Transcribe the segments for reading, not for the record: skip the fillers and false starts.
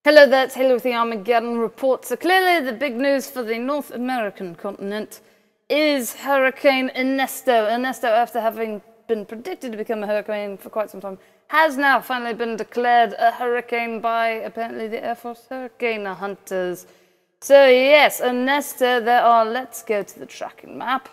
Hello there, it's Halo with the Armageddon report. So clearly the big news for the North American continent is Hurricane Ernesto. Ernesto, after having been predicted to become a hurricane for quite some time, has now finally been declared a hurricane by apparently the Air Force hurricane hunters. So yes, Ernesto, let's go to the tracking map.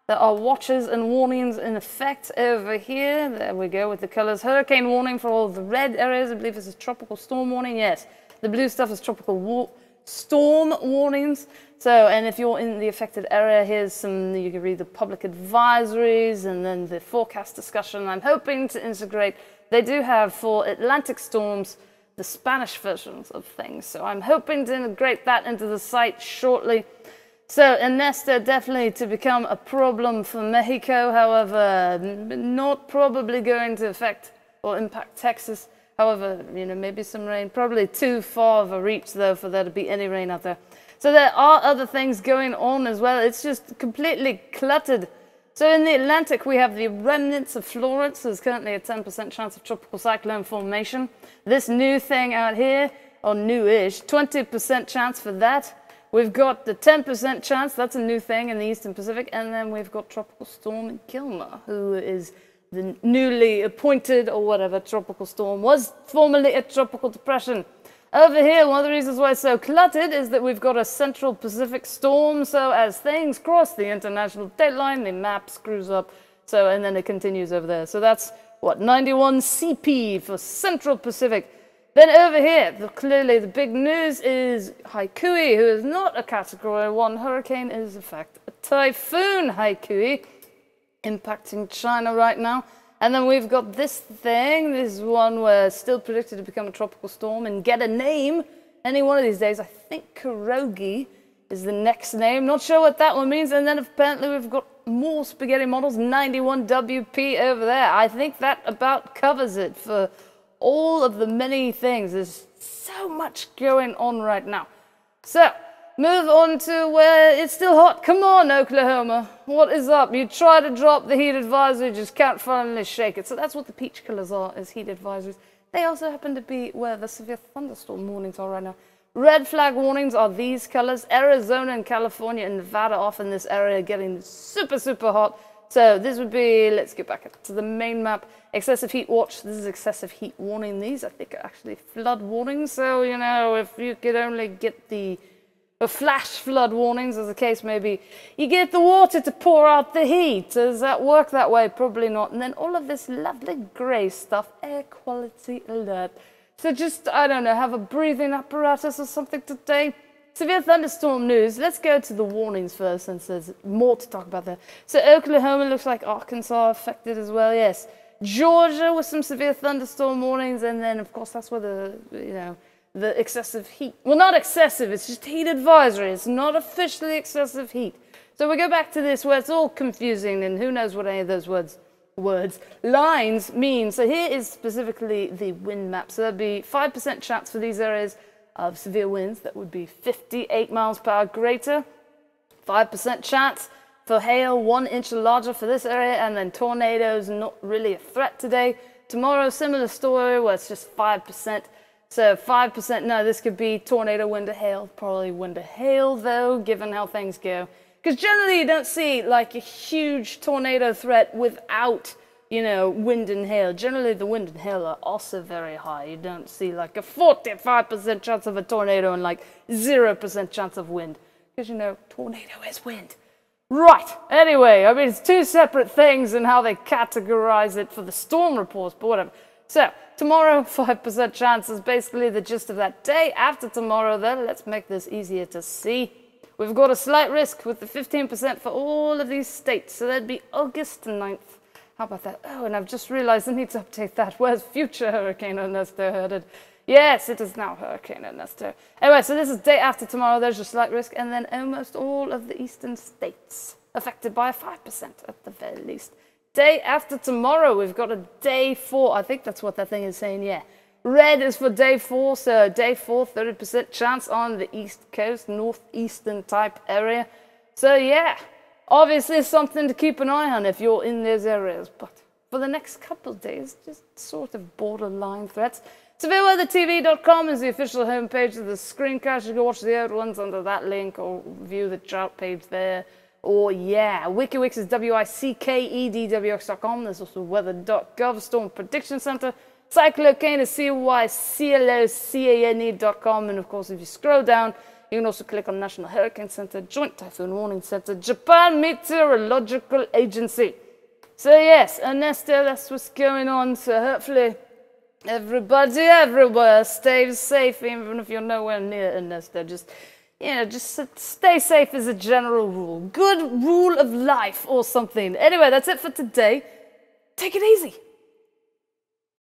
There are watches and warnings in effect over here. There we go with the colors. Hurricane warning for all of the red areas. I believe this is tropical storm warning, yes. The blue stuff is tropical storm warnings. So, and if you're in the affected area, here's some, you can read the public advisories and then the forecast discussion. I'm hoping to integrate, they do have for Atlantic storms, the Spanish versions of things. So I'm hoping to integrate that into the site shortly. So Ernesto definitely to become a problem for Mexico, however, not probably going to affect or impact Texas. However, you know, maybe some rain. Probably too far of a reach, though, for there to be any rain out there. So there are other things going on as well. It's just completely cluttered. So in the Atlantic, we have the remnants of Florence. There's currently a 10% chance of tropical cyclone formation. This new thing out here, or new-ish, 20% chance for that. We've got the 10% chance, that's a new thing in the Eastern Pacific. And then we've got Tropical Storm Gilma, who is the newly appointed, or whatever, tropical storm, was formerly a tropical depression. Over here, one of the reasons why it's so cluttered is that we've got a central Pacific storm, so as things cross the international date line, the map screws up, so, and then it continues over there. So that's, what, 91 CP for Central Pacific. Then over here, clearly the big news is Haikui, who is not a Category 1 hurricane, is in fact a Typhoon Haikui, impacting China right now. And then we've got this thing, this one where it's still predicted to become a tropical storm and get a name any one of these days. I think Kurogi is the next name. Not sure what that one means. And then apparently we've got more spaghetti models, 91 WP over there. I think that about covers it for all of the many things. There's so much going on right now. So, move on to where it's still hot. Come on, Oklahoma. What is up? You try to drop the heat advisory, just can't finally shake it. So that's what the peach colors are, is heat advisories. They also happen to be where the severe thunderstorm warnings are right now. Red flag warnings are these colors. Arizona and California and Nevada off in this area getting super, super hot. So this would be, let's get back to the main map. Excessive heat watch. This is excessive heat warning. These, I think, are actually flood warnings. So, you know, if you could only get the flash flood warnings, as the case may be, you get the water to pour out the heat. Does that work that way? Probably not. And then all of this lovely grey stuff, air quality alert. So just, I don't know, have a breathing apparatus or something today. Severe thunderstorm news. Let's go to the warnings first, since there's more to talk about there. So Oklahoma looks like Arkansas affected as well, yes. Georgia with some severe thunderstorm warnings, and then of course that's where the excessive heat. Well, not excessive, it's just heat advisory. It's not officially excessive heat. So we go back to this where it's all confusing and who knows what any of those lines mean. So here is specifically the wind map. So there'd be 5% chance for these areas of severe winds. That would be 58 miles per hour greater. 5% chance for hail, 1 inch or larger for this area. And then tornadoes, not really a threat today. Tomorrow, similar story where it's just 5%. So 5%, no, this could be tornado, wind to hail. Probably wind to hail, though, given how things go. Because generally you don't see, like, a huge tornado threat without, you know, wind and hail. Generally the wind and hail are also very high. You don't see, like, a 45% chance of a tornado and, like, 0% chance of wind. Because, you know, tornado is wind. Right, anyway, I mean, it's two separate things in how they categorize it for the storm reports, but whatever. So, tomorrow, 5% chance is basically the gist of that. Day after tomorrow, then, let's make this easier to see. We've got a slight risk with the 15% for all of these states. So that'd be August 9th. How about that? Oh, and I've just realized I need to update that. Where's future Hurricane Ernesto headed? Yes, it is now Hurricane Ernesto. Anyway, so this is day after tomorrow. There's a slight risk. And then almost all of the eastern states affected by a 5% at the very least. Day after tomorrow, we've got a day 4. I think that's what that thing is saying, yeah. Red is for day 4, so day 4, 30% chance on the east coast, northeastern type area. So yeah, obviously something to keep an eye on if you're in those areas. But for the next couple of days, just sort of borderline threats. SevereWeatherTV.com is the official homepage of the screencast. You can watch the old ones under that link or view the drought page there. Or yeah, WikiWix is WICKEDWX.com. There's also weather.gov, Storm Prediction Center. Cyclocane is CYCLOCANE.com. And of course, if you scroll down, you can also click on National Hurricane Center, Joint Typhoon Warning Center, Japan Meteorological Agency. So yes, Ernesto, that's what's going on. So hopefully everybody everywhere stays safe, even if you're nowhere near Ernesto. Just stay safe as a general rule. Good rule of life or something. Anyway, that's it for today. Take it easy.